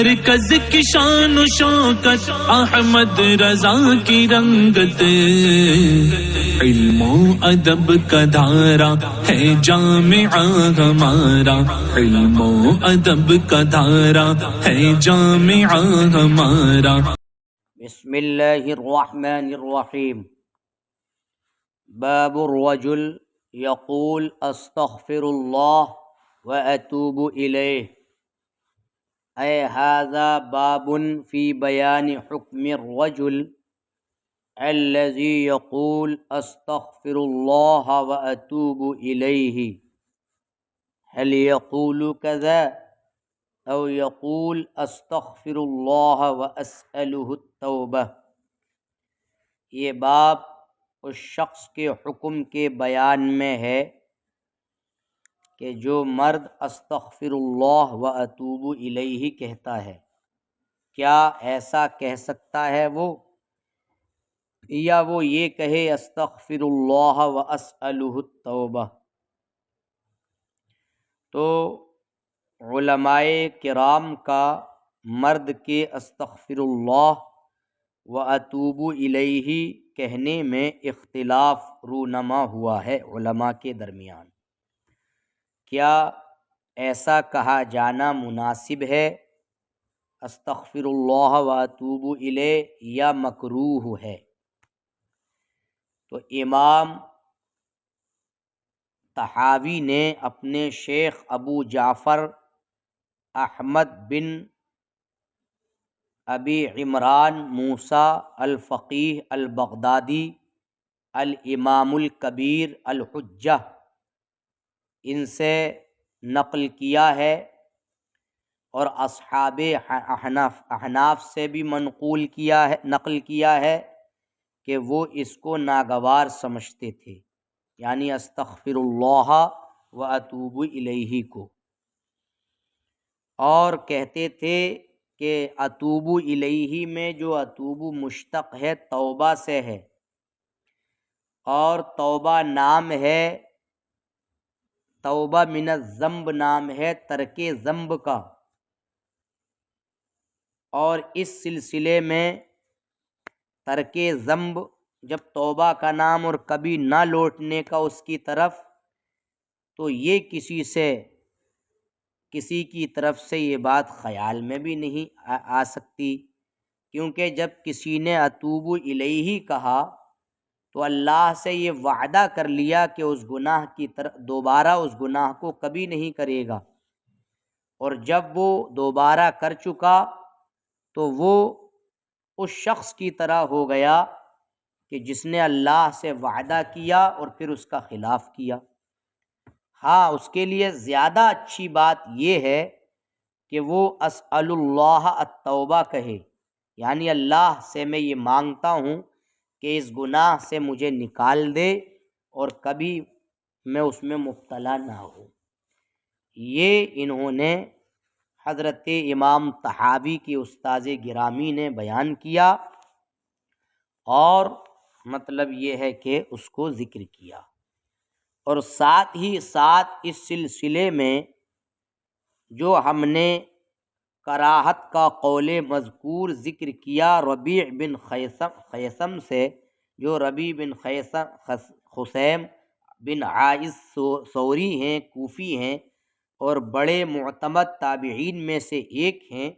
مرکز کی شان و شوکت احمد رضا کی رنگت، علم و ادب کا دھارا ہے جامعہ ہمارا، علم و ادب کا دھارا ہے جامعہ ہمارا۔ بسم اللہ الرحمن الرحیم۔ باب الرجل یقول استغفر اللہ واتوب الیہ، اے ھذا باب فی بیان حکم الرجل الذی یقول استغفر اللہ واتوب الیہ، هل یقول کذا او یقول استغفر اللہ واسألہ التوبہ۔ یہ باب اس شخص کے حکم کے بیان میں ہے کہ جو مرد استغفر اللہ واتوب الیہ کہتا ہے، کیا ایسا کہہ سکتا ہے وہ، یا وہ یہ کہے استغفر اللہ واسألہ التوبہ۔ تو علماء کرام کا مرد کے استغفر اللہ واتوب الیہ کہنے میں اختلاف رونما ہوا ہے علماء کے درمیان۔ کیا ایسا کہا جانا مناسب ہے استغفر اللہ واتوب الیہ، یا مکروہ ہے؟ تو امام طحاوی نے اپنے شیخ ابو جعفر احمد بن ابی عمران موسیٰ الفقیہ البغدادی الامام الکبیر الحجہ، ان سے نقل کیا ہے اور اصحاب احناف سے بھی نقل کیا ہے کہ وہ اس کو ناگوار سمجھتے تھے، یعنی استغفر اللہ واتوب الیہ کو، اور کہتے تھے کہ اتوب الیہ میں جو اتوب مشتق ہے توبہ سے ہے، اور توبہ نام ہے، توبہ من الذنب نام ہے ترک ذنب کا، اور اس سلسلے میں ترک ذنب جب توبہ کا نام اور کبھی نہ لوٹنے کا اس کی طرف، تو یہ کسی کی طرف سے یہ بات خیال میں بھی نہیں آ سکتی، کیونکہ جب کسی نے اتوب الیہ کہا تو اللہ سے یہ وعدہ کر لیا کہ اس گناہ کی طرف دوبارہ اس گناہ کو کبھی نہیں کرے گا، اور جب وہ دوبارہ کر چکا تو وہ اس شخص کی طرح ہو گیا کہ جس نے اللہ سے وعدہ کیا اور پھر اس کا خلاف کیا۔ ہاں، اس کے لیے زیادہ اچھی بات یہ ہے کہ وہ اسأل اللہ التوبہ کہے، یعنی اللہ سے میں یہ مانگتا ہوں کہ اس گناہ سے مجھے نکال دے اور کبھی میں اس میں مبتلا نہ ہوں۔ یہ انہوں نے حضرت امام طحاوی کی استاذ گرامی نے بیان کیا، اور مطلب یہ ہے کہ اس کو ذکر کیا، اور ساتھ ہی ساتھ اس سلسلے میں جو ہم نے کراہت کا قول مذکور ذکر کیا ربیع بن خیثم سے، جو ربیع بن خثیم بن عائذ ثوری ہیں، کوفی ہیں، اور بڑے معتمد تابعین میں سے ایک ہیں،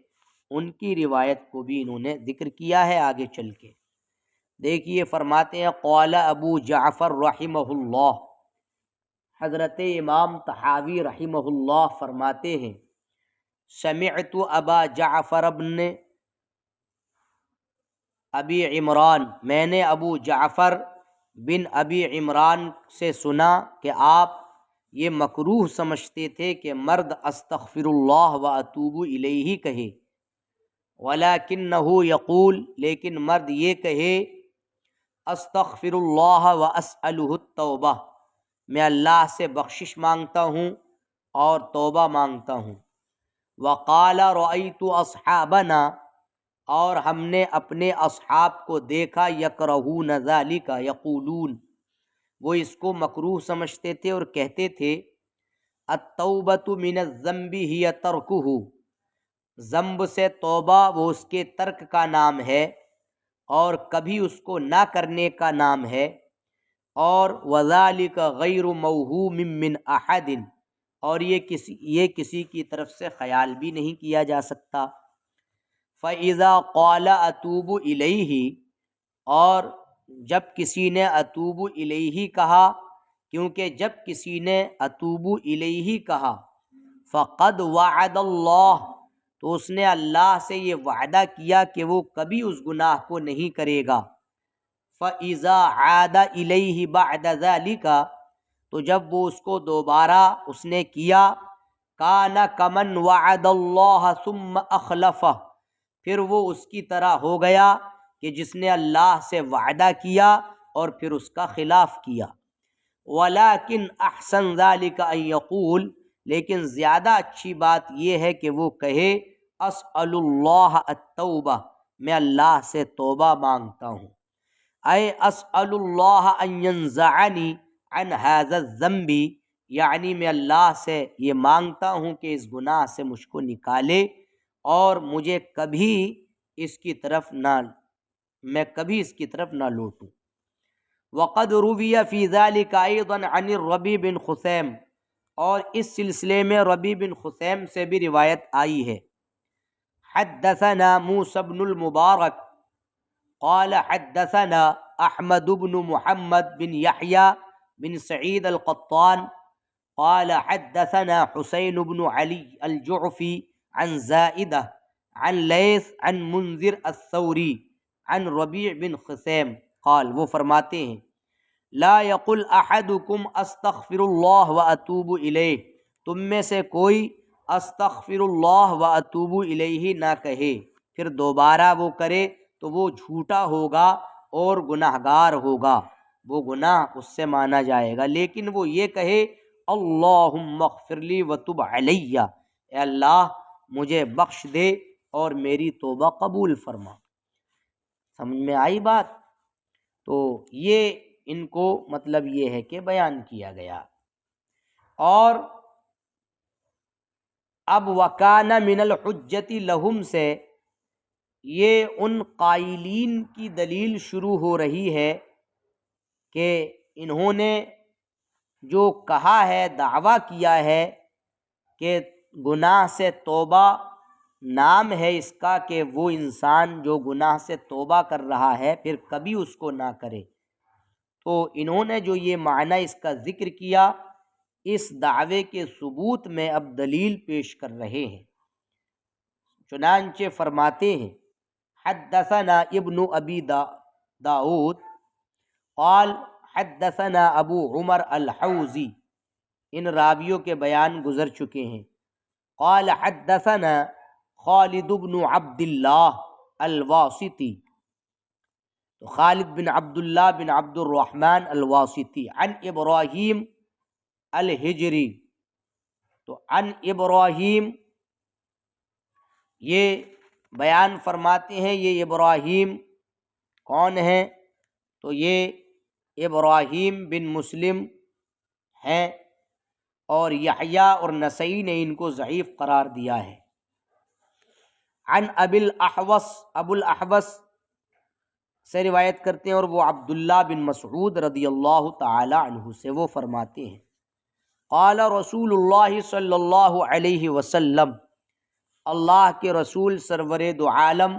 ان کی روایت کو بھی انہوں نے ذکر کیا ہے آگے چل کے۔ دیکھیے فرماتے ہیں قال ابو جعفر رحمہ اللہ، حضرت امام طحاوی رحمہ اللہ فرماتے ہیں سمعت ابا جعفر بن ابی عمران، میں نے ابو جعفر بن ابی عمران سے سنا کہ آپ یہ مکروہ سمجھتے تھے کہ مرد استغفر اللہ واتوب الیہ کہے، ولکنہ یقول، لیکن مرد یہ کہے استغفر اللہ واسألہ التوبہ، میں اللہ سے بخشش مانگتا ہوں اور توبہ مانگتا ہوں۔ وقال رأیت اصحابنا، اور ہم نے اپنے اصحاب کو دیکھا یکرہون ذالک یقولون، وہ اس کو مکروہ سمجھتے تھے اور کہتے تھے التوبۃ من الذنب ہی ترکہ، ذنب سے توبہ وہ اس کے ترک کا نام ہے اور کبھی اس کو نہ کرنے کا نام ہے، اور وذالک غیر موہوم من احد، اور یہ کسی کی طرف سے خیال بھی نہیں کیا جا سکتا۔ فَإِذَا قَالَ أَتُوبُ إِلَيْهِ، اور جب کسی نے اتوب الیہ کہا، کیونکہ جب کسی نے اتوب الیہ کہا فقد وعد اللہ، تو اس نے اللہ سے یہ وعدہ کیا کہ وہ کبھی اس گناہ کو نہیں کرے گا۔ فَإِذَا عَادَ إِلَيْهِ بَعْدَ ذَلِكَ، تو جب وہ اس کو دوبارہ اس نے کیا، كَانَ كَمَنْ وَعَدَ اللَّهَ ثُمَّ أَخْلَفَهُ، پھر وہ اس کی طرح ہو گیا کہ جس نے اللہ سے وعدہ کیا اور پھر اس کا خلاف کیا۔ وَلَكِنْ أَحْسَنُ ذَلِكَ أَن يَقُولَ، لیکن زیادہ اچھی بات یہ ہے کہ وہ کہے أَسْأَلُ اللَّهَ التَّوْبَةَ، میں اللہ سے توبہ مانگتا ہوں، اے أَسْأَلُ اللَّهَ أَن يَنزَعَنِي عَنْ هَذَا الذَّنْبِ، یعنی میں اللہ سے یہ مانگتا ہوں کہ اس گناہ سے مجھ کو نکالے اور مجھے کبھی اس کی طرف نہ لوٹوں۔ وقد روی فی ذلک ایضا عن الربیع بن خثیم، اور اس سلسلے میں ربیع بن خثیم سے بھی روایت آئی ہے۔ حدثنا موسى بن المبارک قال حدثنا احمد بن محمد بن يحيى بن سعيد القطان قال حدثنا حسين بن علي الجعفي عن زائدة عن لیث عن منذر الثوری عن ربیع بن خثیم قال، وہ فرماتے ہیں لا یقل احدکم استغفر اللہ واتوب الیہ، تم میں سے کوئی استغفر اللہ واتوب الیہ نہ کہے، پھر دوبارہ وہ کرے تو وہ جھوٹا ہوگا اور گناہگار ہوگا، وہ گناہ اس سے مانا جائے گا، لیکن وہ یہ کہے اللہم اغفر لی وتب علی، اے اللہ مجھے بخش دے اور میری توبہ قبول فرما۔ سمجھ میں آئی بات؟ تو یہ ان کو مطلب یہ ہے کہ بیان کیا گیا۔ اور اب وَكَانَ مِنَ الْحُجَّةِ لَهُمْ سے یہ ان قائلین کی دلیل شروع ہو رہی ہے کہ انہوں نے جو کہا ہے، دعویٰ کیا ہے کہ گناہ سے توبہ نام ہے اس کا کہ وہ انسان جو گناہ سے توبہ کر رہا ہے پھر کبھی اس کو نہ کرے، تو انہوں نے جو یہ معنی اس کا ذکر کیا، اس دعوے کے ثبوت میں اب دلیل پیش کر رہے ہیں۔ چنانچہ فرماتے ہیں حدثنا ابن ابی داؤد قال حدثنا ابو عمر الحوزی، ان راویوں کے بیان گزر چکے ہیں۔ قال حدثنا خالد بن عبد اللہ الواسطی، تو خالد بن عبداللہ بن عبد الرحمن الواسطی، عن ابراہیم الحجری، تو عن ابراہیم یہ بیان فرماتے ہیں یہ ابراہیم کون ہیں؟ تو یہ ابراہیم بن مسلم ہیں، اور یحییٰ اور نسائی نے ان کو ضعیف قرار دیا ہے۔ عن ابی الاحوص، ابو الاحوص سے روایت کرتے ہیں اور وہ عبداللہ بن مسعود رضی اللہ تعالی عنہ سے، وہ فرماتے ہیں قال رسول اللہ صلی اللہ علیہ وسلم، اللہ کے رسول سرور دو عالم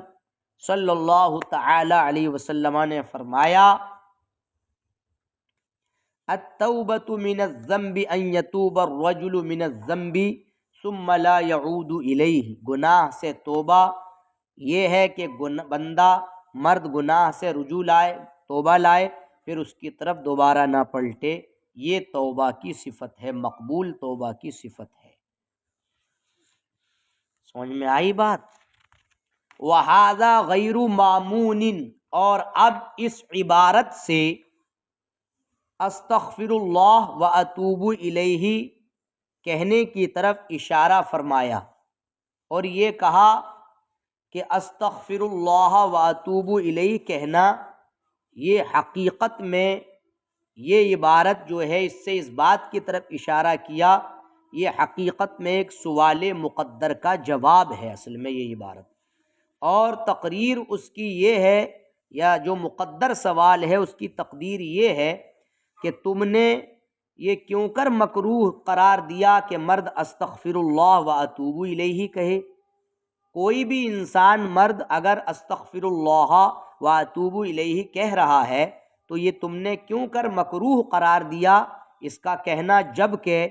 صلی اللہ تعالی علیہ وسلم نے فرمایا التوبۃ من الذنب ان یتوب الرجل من الذنب ثم لا يعود الیہ، گناہ سے توبہ یہ ہے کہ بندہ مرد گناہ سے رجوع لائے، توبہ لائے، پھر اس کی طرف دوبارہ نہ پلٹے، یہ توبہ کی صفت ہے، مقبول توبہ کی صفت ہے۔ سمجھ میں آئی بات؟ وَهَذَا غَيْرُ مَامُونٍ، اور اب اس عبارت سے استغفر اللہ واتوب الیہ کہنے کی طرف اشارہ فرمایا، اور یہ کہا کہ استغفر اللہ واتوب الیہ کہنا، یہ حقیقت میں یہ عبارت جو ہے اس سے اس بات کی طرف اشارہ کیا یہ حقیقت میں ایک سوال مقدر کا جواب ہے اصل میں یہ عبارت، اور تقریر اس کی یہ ہے، یا جو مقدر سوال ہے اس کی تقدیر یہ ہے کہ تم نے یہ کیوں کر مکروہ قرار دیا کہ مرد استغفر اللہ و اتوب الیہ کہے؟ کوئی بھی انسان مرد اگر استغفر اللہ و اتوب الیہ کہہ رہا ہے تو یہ تم نے کیوں کر مکروہ قرار دیا اس کا کہنا، جب کہ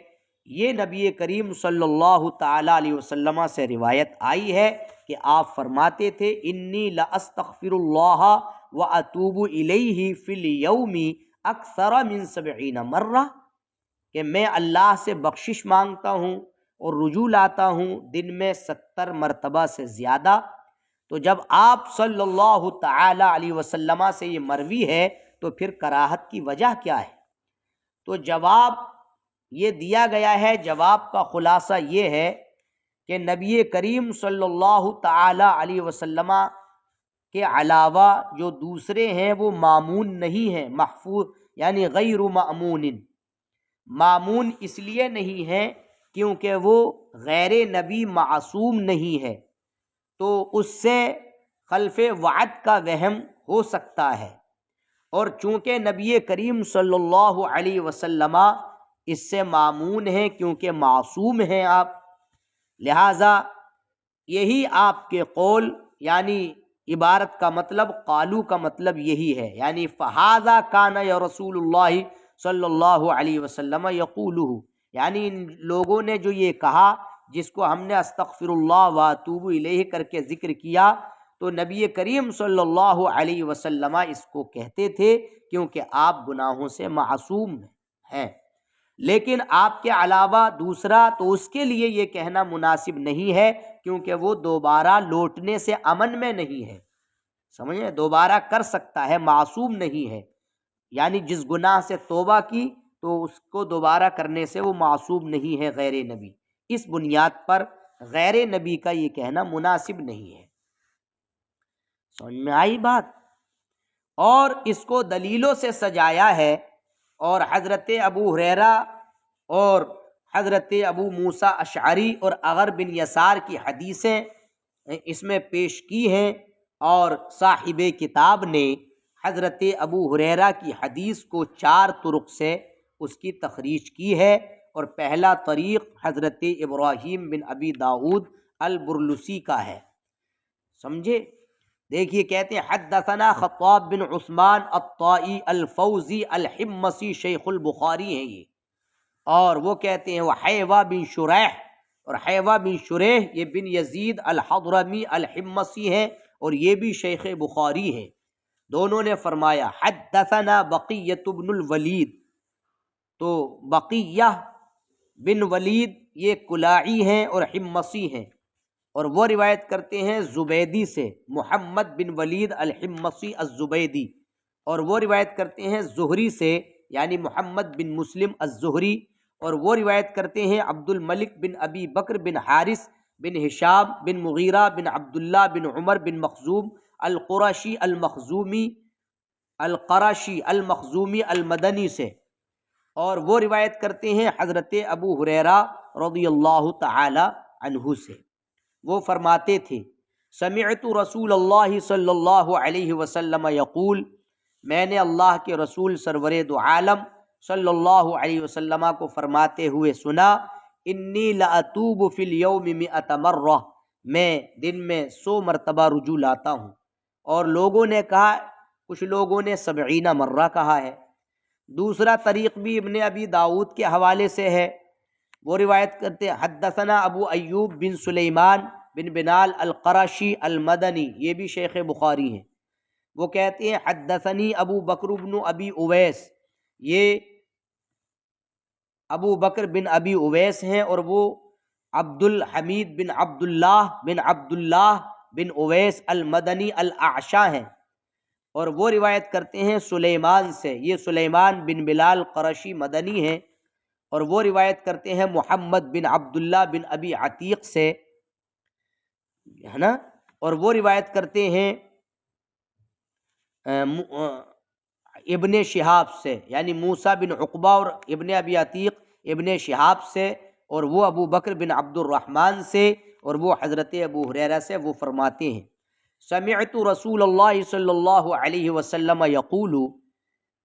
یہ نبی کریم صلی اللہ تعالی علیہ وسلم سے روایت آئی ہے کہ آپ فرماتے تھے انی لاستغفر اللہ و اتوب الیہ فی الیوم اکثر من 70 مرہ، کہ میں اللہ سے بخشش مانگتا ہوں اور رجوع لاتا ہوں دن میں 70 مرتبہ سے زیادہ۔ تو جب آپ صلی اللہ تعالی علیہ وسلم سے یہ مروی ہے تو پھر کراہت کی وجہ کیا ہے؟ تو جواب یہ دیا گیا ہے، جواب کا خلاصہ یہ ہے کہ نبی کریم صلی اللہ تعالی علیہ وسلم کے علاوہ جو دوسرے ہیں وہ مامون نہیں ہیں، محفوظ یعنی غیر مامون۔ مامون اس لیے نہیں ہے کیونکہ وہ غیر نبی معصوم نہیں ہے، تو اس سے خلف وعد کا وہم ہو سکتا ہے، اور چونکہ نبی کریم صلی اللہ علیہ وسلم اس سے مامون ہیں کیونکہ معصوم ہیں آپ، لہٰذا یہی آپ کے قول، یعنی عبارت کا مطلب قالو کا مطلب یہی ہے، یعنی فہذا کان یا رسول اللہ صلی اللہ علیہ وسلم یقولہ، یعنی ان لوگوں نے جو یہ کہا جس کو ہم نے استغفر اللہ و اتوب الیہ کر کے ذکر کیا، تو نبی کریم صلی اللہ علیہ وسلم اس کو کہتے تھے کیونکہ آپ گناہوں سے معصوم ہیں، لیکن آپ کے علاوہ دوسرا تو اس کے لیے یہ کہنا مناسب نہیں ہے کیونکہ وہ دوبارہ لوٹنے سے امن میں نہیں ہے، سمجھے، دوبارہ کر سکتا ہے، معصوم نہیں ہے، یعنی جس گناہ سے توبہ کی تو اس کو دوبارہ کرنے سے وہ معصوم نہیں ہے غیر نبی، اس بنیاد پر غیر نبی کا یہ کہنا مناسب نہیں ہے۔ سمجھ میں آئی بات؟ اور اس کو دلیلوں سے سجایا ہے، اور حضرت ابو ہریرہ اور حضرت ابو موسیٰ اشعری اور اغر بن یسار کی حدیثیں اس میں پیش کی ہیں، اور صاحب کتاب نے حضرت ابو ہریرہ کی حدیث کو 4 طرق سے اس کی تخریج کی ہے، اور پہلا طریق حضرت ابراہیم بن ابی داؤد البرلسی کا ہے، سمجھے؟ دیکھیے کہتے ہیں حدثنا خطاب بن عثمان الطائی الفوزی الحمصی شیخ البخاری ہیں یہ، اور وہ کہتے ہیں وہ حیوہ بن شریح، اور حیوہ بن شریح یہ بن یزید الحضرمی الحمصی ہیں اور یہ بھی شیخ بخاری ہیں۔ دونوں نے فرمایا حدثنا بقیۃ بن الولید، تو بقیہ بن ولید یہ کلاعی ہیں اور حمصی ہیں، اور وہ روایت کرتے ہیں زبیدی سے، محمد بن ولید الحمصی الزبیدی، اور وہ روایت کرتے ہیں زہری سے یعنی محمد بن مسلم الزہری، اور وہ روایت کرتے ہیں عبد الملک بن ابی بکر بن حارث بن ہشام بن مغیرہ بن عبداللہ بن عمر بن مخزوم القرشی المخزومی المدنی سے، اور وہ روایت کرتے ہیں حضرت ابو ہریرہ رضی اللہ تعالی عنہ سے، وہ فرماتے تھے سمعت رسول اللہ صلی اللہ علیہ وسلم یقول، میں نے اللہ کے رسول سرور دو عالم صلی اللہ علیہ وسلم کو فرماتے ہوئے سنا انی لاتوب فی الیوم 100 مرہ، میں دن میں 100 مرتبہ رجوع لاتا ہوں، اور لوگوں نے کہا، کچھ لوگوں نے 70 مرہ کہا ہے۔ دوسرا طریق بھی ابن ابی داؤد کے حوالے سے ہے، وہ روایت کرتے ہیں حدثنا ابو ایوب بن سلیمان بن بلال القرشی المدنی، یہ بھی شیخ بخاری ہیں، وہ کہتے ہیں حدثنی ابو بکر بن ابی اویس، یہ ابو بکر بن ابی اویس ہیں، اور وہ عبد الحمید بن عبداللہ بن اویس المدنی الاعشا ہیں، اور وہ روایت کرتے ہیں سلیمان سے، یہ سلیمان بن بلال قرشی مدنی ہیں، اور وہ روایت کرتے ہیں محمد بن عبداللہ بن ابی عتیق سے، ہے نا، اور وہ روایت کرتے ہیں ابن شہاب سے، یعنی موسیٰ بن عقبہ اور ابن ابی عتیق ابن شہاب سے، اور وہ ابو بکر بن عبد الرحمن سے اور وہ حضرت ابو ہریرہ سے، وہ فرماتے ہیں سمعت رسول اللہ صلی اللہ علیہ وسلم یقول،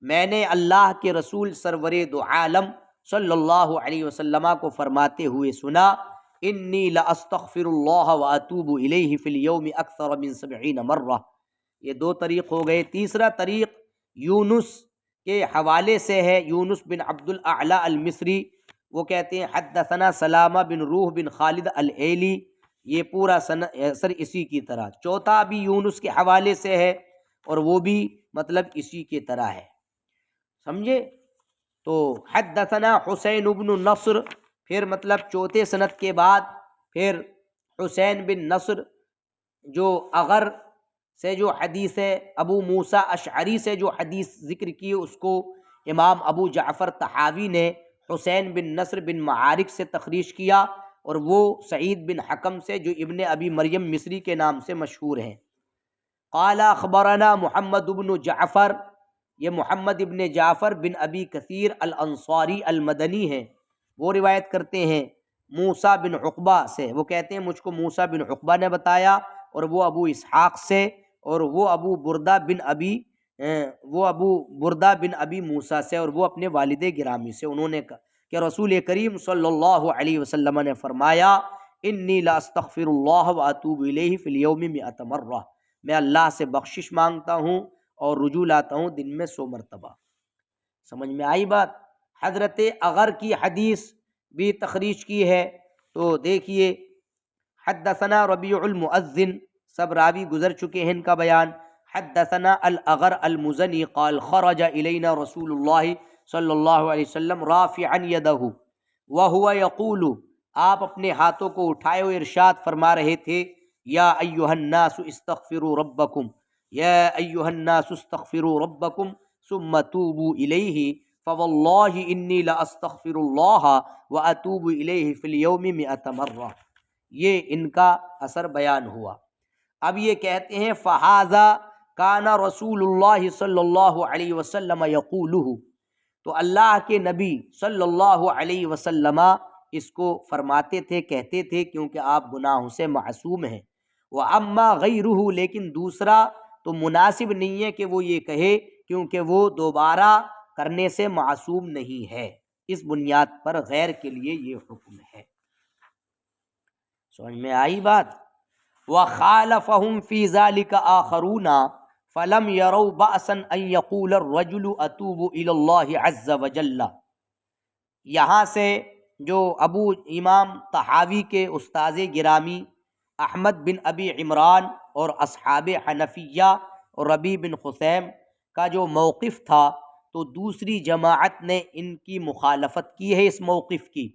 میں نے اللہ کے رسول سرور دو عالم صلی اللہ علیہ وسلم کو فرماتے ہوئے سنا، انی لاستغفر اللہ واتوب الیہ فی اليوم اکثر من 70 مرہ۔ یہ دو طریق ہو گئے۔ تیسرا طریق یونس کے حوالے سے ہے، یونس بن عبد الاعلی المصری، وہ کہتے ہیں حدثنا سلامہ بن روح بن خالد الایلی، یہ پورا سر اسی کی طرح۔ چوتھا بھی یونس کے حوالے سے ہے اور وہ بھی مطلب اسی کی طرح ہے، سمجھے؟ تو حدثنا حسین بن نصر، پھر مطلب چوتھے سند کے بعد پھر حسین بن نصر جو اغر سے جو حدیث ہے، ابو موسیٰ اشعری سے جو حدیث ذکر کی، اس کو امام ابو جعفر طحاوی نے حسین بن نصر بن معارک سے تخریج کیا، اور وہ سعید بن حکم سے جو ابن ابی مریم مصری کے نام سے مشہور ہیں۔ قال اخبرنا محمد بن جعفر، یہ محمد ابن جعفر بن ابی کثیر الانصاری المدنی ہیں، وہ روایت کرتے ہیں موسیٰ بن عقبہ سے، وہ کہتے ہیں مجھ کو موسیٰ بن عقبہ نے بتایا، اور وہ ابو اسحاق سے، اور وہ ابو بردہ بن ابی موسیٰ سے، اور وہ اپنے والد گرامی سے، انہوں نے کہا کہ رسول کریم صلی اللہ علیہ وسلم نے فرمایا انی لاستغفر اللہ واتوب الیہ فی اليوم 100 مرہ، میں اللہ سے بخشش مانگتا ہوں اور رجوع لاتا ہوں دن میں 100 مرتبہ۔ سمجھ میں آئی بات؟ حضرت اغر کی حدیث بھی تخریج کی ہے، تو دیکھیے حدثنا ربیع المؤذن، سب راوی گزر چکے ہیں ان کا بیان۔ حدثنا الاغر المزنی قال خرج الینا رسول اللہ صلی اللہ علیہ وسلم رافعا یدہ وہو یقول، آپ اپنے ہاتھوں کو اٹھائے ہوئے ارشاد فرما رہے تھے یا ایھا الناس استغفروا ربکم، یا ایھا الناس استغفروا ربکم ثم توبوا الیہ فواللہ انی لاستغفر اللہ واتوب الیہ فی اليوم 100 مرہ۔ یہ ان کا اثر بیان ہوا۔ اب یہ کہتے ہیں فہذا کان رسول اللہ صلی اللہ علیہ وسلم یقولہ، تو اللہ کے نبی صلی اللہ علیہ وسلم اس کو فرماتے تھے، کہتے تھے، کیونکہ آپ گناہوں سے معصوم ہیں۔ وَأَمَّا غَيْرُهُ، لیکن دوسرا تو مناسب نہیں ہے کہ وہ یہ کہے، کیونکہ وہ دوبارہ کرنے سے معصوم نہیں ہے۔ اس بنیاد پر غیر کے لیے یہ حکم ہے۔ سمجھ میں آئی بات؟ وَخَالَفَهُمْ فِي ذَلِكَ آخَرُونَ فَلَمْ يَرَوْا بَأْسًا أَن يَقُولَ الرَّجُلُ أَتُوبُ إِلَى اللَّهِ عَزَّ وَجَلَّ، یہاں سے جو ابو امام طحاوی کے استاذ گرامی احمد بن ابی عمران اور اصحاب حنفیہ اور ربیع بن خثیم کا جو موقف تھا، تو دوسری جماعت نے ان کی مخالفت کی ہے اس موقف کی،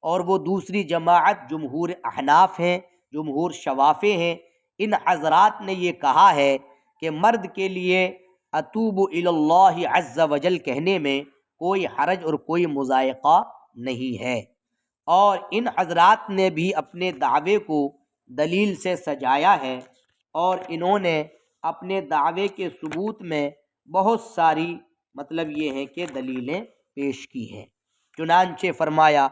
اور وہ دوسری جماعت جمہور احناف ہیں، جمہور شوافع ہیں۔ ان حضرات نے یہ کہا ہے کہ مرد کے لیے اتوب الی اللہ عز وجل کہنے میں کوئی حرج اور کوئی مضائقہ نہیں ہے، اور ان حضرات نے بھی اپنے دعوے کو دلیل سے سجایا ہے، اور انہوں نے اپنے دعوے کے ثبوت میں بہت ساری مطلب یہ ہے کہ دلیلیں پیش کی ہیں۔ چنانچہ فرمایا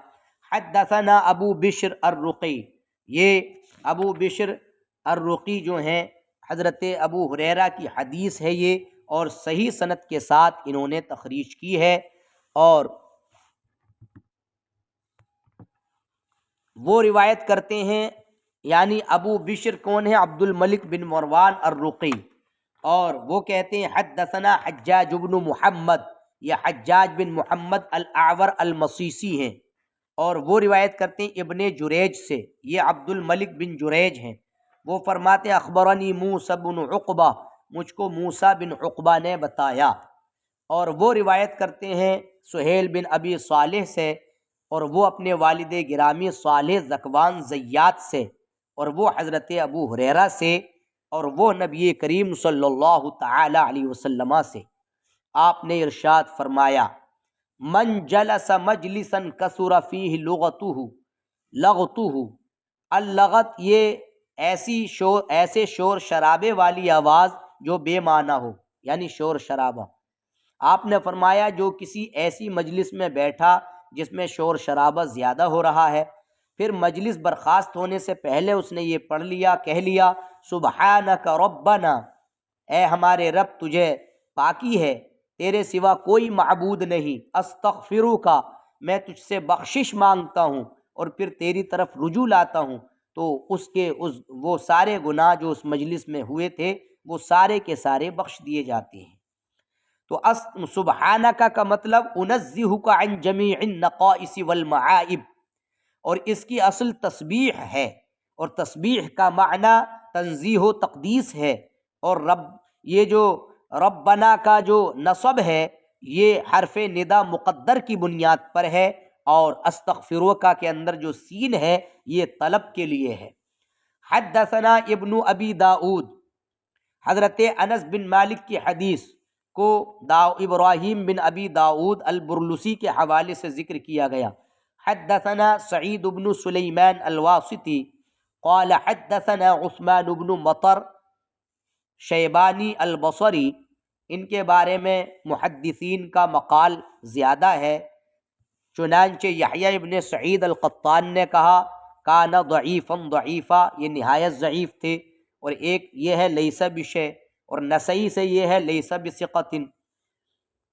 حدثنا ابو بشر الرقی، یہ ابو بشر الرقی جو ہیں حضرت ابو ہریرہ کی حدیث ہے یہ، اور صحیح سند کے ساتھ انہوں نے تخریج کی ہے، اور وہ روایت کرتے ہیں، یعنی ابو بشر کون ہے؟ عبد الملک بن مروان الرقی، اور وہ کہتے ہیں حدثنا حجاج بن محمد، یہ حجاج بن محمد الاعور المصیصی ہیں، اور وہ روایت کرتے ہیں ابن جریج سے، یہ عبد الملک بن جریج ہیں، وہ فرماتے ہیں اخبرنی موسیٰ بن عقبہ، مجھ کو موسیٰ بن عقبہ نے بتایا، اور وہ روایت کرتے ہیں سہیل بن ابی صالح سے، اور وہ اپنے والد گرامی صالح ذکوان زیات سے، اور وہ حضرت ابو ہریرہ سے، اور وہ نبی کریم صلی اللہ تعالی علیہ وسلم سے۔ آپ نے ارشاد فرمایا من جلس مجلسا کثر فیہ لغتہ، اللغت یہ ایسے شور شرابے والی آواز جو بے معنی ہو، یعنی شور شرابہ۔ آپ نے فرمایا جو کسی ایسی مجلس میں بیٹھا جس میں شور شرابہ زیادہ ہو رہا ہے۔ پھر مجلس برخاست ہونے سے پہلے اس نے یہ پڑھ لیا، کہہ لیا سبحانک ربنا، اے ہمارے رب تجھے پاکی ہے، تیرے سوا کوئی معبود نہیں، استغفرک، میں تجھ سے بخشش مانگتا ہوں اور پھر تیری طرف رجوع لاتا ہوں۔ تو وہ سارے گناہ جو اس مجلس میں ہوئے تھے وہ سارے کے سارے بخش دیے جاتے ہیں۔ تو سبحانک کا مطلب انزہک عن جمیع النقائص والمعائب، اور اس کی اصل تسبیح ہے، اور تسبیح کا معنی تنزیہ و تقدیس ہے، اور یہ جو ربنا کا جو نصب ہے یہ حرف ندا مقدر کی بنیاد پر ہے، اور استغفروک کے اندر جو سین ہے یہ طلب کے لیے ہے۔ حدثنا ابن ابی داؤد، حضرت انس بن مالک کی حدیث کو ابراہیم بن ابی داؤد البرلسی کے حوالے سے ذکر کیا گیا۔ حدثنا سعید بن سلیمان الواسطی قال حدثنا عثمان بن مطر شیبانی البصری، ان کے بارے میں محدثین کا مقال زیادہ ہے، چنانچہ یحییٰ ابن سعید القطان نے کہا کان ضعیفا ضعیفا، یہ نہایت ضعیف تھے، اور ایک یہ ہے لیس بشیء، اور نسائی سے یہ ہے لیس بثقۃ۔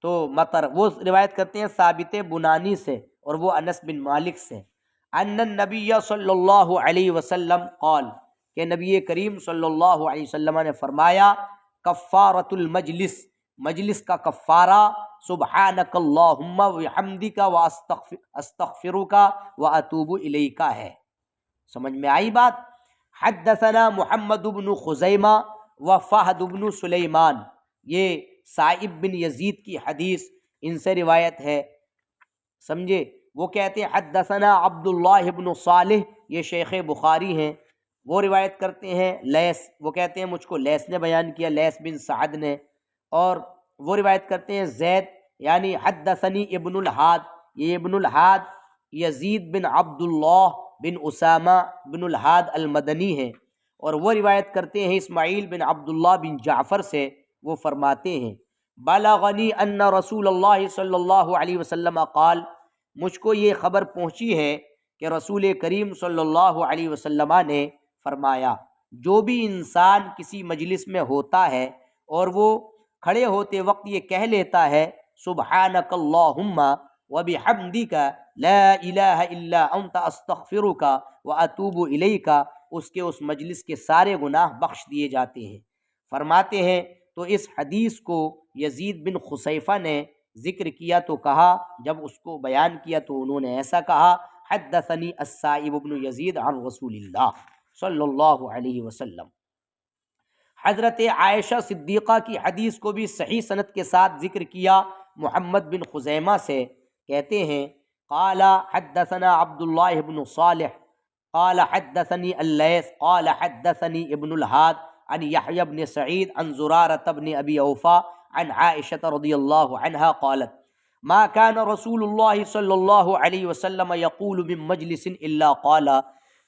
تو مطر وہ روایت کرتے ہیں ثابت بنانی سے، اور وہ انس بن مالک سے، ان النبی صلی اللہ علیہ وسلم قال، کہ نبی کریم صلی اللہ علیہ وسلم نے فرمایا کفارۃ المجلس، مجلس کا کفارہ سبحانک اللہم وبحمدک واستغفرک واتوب الیک ہے۔ سمجھ میں آئی بات؟ حدثنا محمد بن خزیمہ و فہد بن سلیمان، یہ صائب بن یزید کی حدیث ان سے روایت ہے، سمجھے؟ وہ کہتے ہیں حدثنا عبداللہ بن صالح، یہ شیخ بخاری ہیں، وہ روایت کرتے ہیں لیث، وہ کہتے ہیں مجھ کو لیث نے بیان کیا، لیث بن سعد نے، اور وہ روایت کرتے ہیں زید، یعنی حدثنی ابن الحاد، یہ ابن الحاد یزید بن عبداللہ بن اسامہ بن الحاد المدنی ہیں، اور وہ روایت کرتے ہیں اسماعیل بن عبداللہ بن جعفر سے، وہ فرماتے ہیں بلغنی ان رسول اللہ صلی اللہ علیہ وسلم قال، مجھ کو یہ خبر پہنچی ہے کہ رسول کریم صلی اللہ علیہ وسلم نے فرمایا جو بھی انسان کسی مجلس میں ہوتا ہے اور وہ کھڑے ہوتے وقت یہ کہہ لیتا ہے سبحانک اللہم وبحمدک لا الہ الا انت استغفرک واتوب الیک، اس کے اس مجلس کے سارے گناہ بخش دیے جاتے ہیں۔ فرماتے ہیں تو اس حدیث کو یزید بن خصیفہ نے ذکر کیا تو کہا، جب اس کو بیان کیا تو انہوں نے ایسا کہا حدثنی السائب بن یزید عن رسول اللہ صلی اللہ علیہ وسلم۔ حضرت عائشہ صدیقہ کی حدیث کو بھی صحیح سند کے ساتھ ذکر کیا محمد بن خزیمہ سے، کہتے ہیں قال حدثنا عبداللہ بن صالح قال حدثني الليث قال حدثني ابن الحاد عن يحيى بن سعيد عن زرارة بن أبي أوفى عن عائشة رضي الله عنها قالت ما كان رسول الله صلی اللہ علیہ وسلم يقول من مجلس الا قال،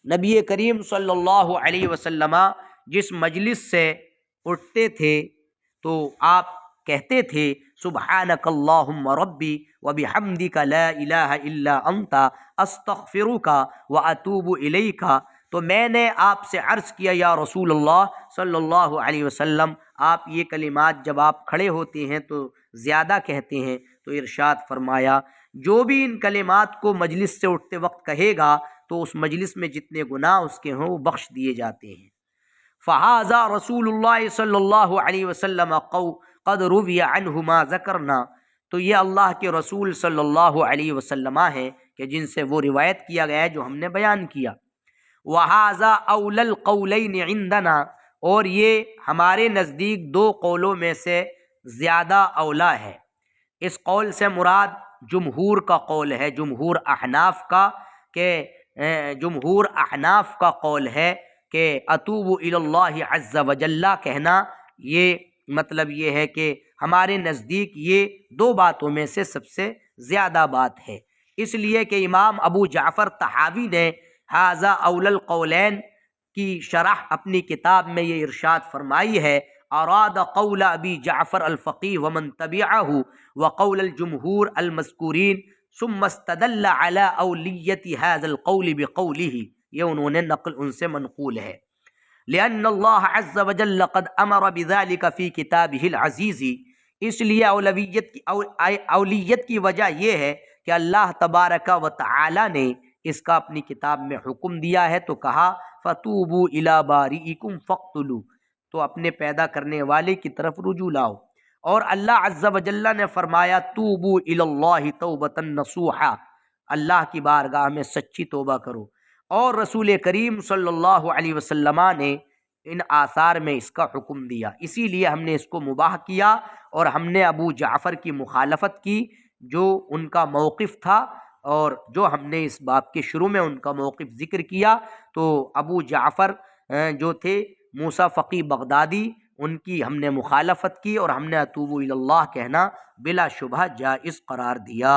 نبی کریم صلی اللہ علیہ وسلم جس مجلس سے اٹھتے تھے تو آپ کہتے تھے سبحانک اللہم ربی وبحمدک لا الہ الا انت استغفرک واتوب الیک۔ تو میں نے آپ سے عرض کیا یا رسول اللہ صلی اللہ علیہ وسلم، آپ یہ کلمات جب آپ کھڑے ہوتے ہیں تو زیادہ کہتے ہیں، تو ارشاد فرمایا جو بھی ان کلمات کو مجلس سے اٹھتے وقت کہے گا تو اس مجلس میں جتنے گناہ اس کے ہوں وہ بخش دیے جاتے ہیں۔ فہذا رسول اللہ صلی اللہ علیہ وسلم قد روی عنہ ما ذکرنا، تو یہ اللہ کے رسول صلی اللہ علیہ وسلم ہیں کہ جن سے وہ روایت کیا گیا ہے جو ہم نے بیان کیا۔ وہذا اولی القولین عندنا، اور یہ ہمارے نزدیک دو قولوں میں سے زیادہ اولا ہے۔ اس قول سے مراد جمہور کا قول ہے، جمہور احناف کا قول ہے کہ اتوب الی اللہ عز وجل کہنا، یہ مطلب یہ ہے کہ ہمارے نزدیک یہ دو باتوں میں سے سب سے زیادہ بات ہے، اس لیے کہ امام ابو جعفر طحاوی نے ھذا اول القولین کی شرح اپنی کتاب میں یہ ارشاد فرمائی ہے اراد قول ابی جعفر الفقیہ ومن تبعہ وقول الجمہور المذکورین ثم استدل على اولیت هذا القول بقوله، یہ انہوں نے نقل ان سے منقول ہے، لأن اللہ عز وجل قد امر بذلك في كتابه العزیز، اس لیے اولیت کی وجہ یہ ہے کہ اللہ تبارک و تعالی نے اس کا اپنی کتاب میں حکم دیا ہے، تو کہا فتوبوا الی بارئکم فاقتلوا، تو اپنے پیدا کرنے والے کی طرف رجوع لاؤ، اور اللہ عز و جل نے فرمایا توبوا الی اللہ توبۃ نصوحا، اللہ کی بارگاہ میں سچی توبہ کرو، اور رسول کریم صلی اللہ علیہ وسلم نے ان آثار میں اس کا حکم دیا، اسی لیے ہم نے اس کو مباح کیا، اور ہم نے ابو جعفر کی مخالفت کی جو ان کا موقف تھا، اور جو ہم نے اس باب کے شروع میں ان کا موقف ذکر کیا، تو ابو جعفر جو تھے موسیٰ فقی بغدادی، ان کی ہم نے مخالفت کی، اور ہم نے اتوب الی اللہ کہنا بلا شبہ جائز قرار دیا۔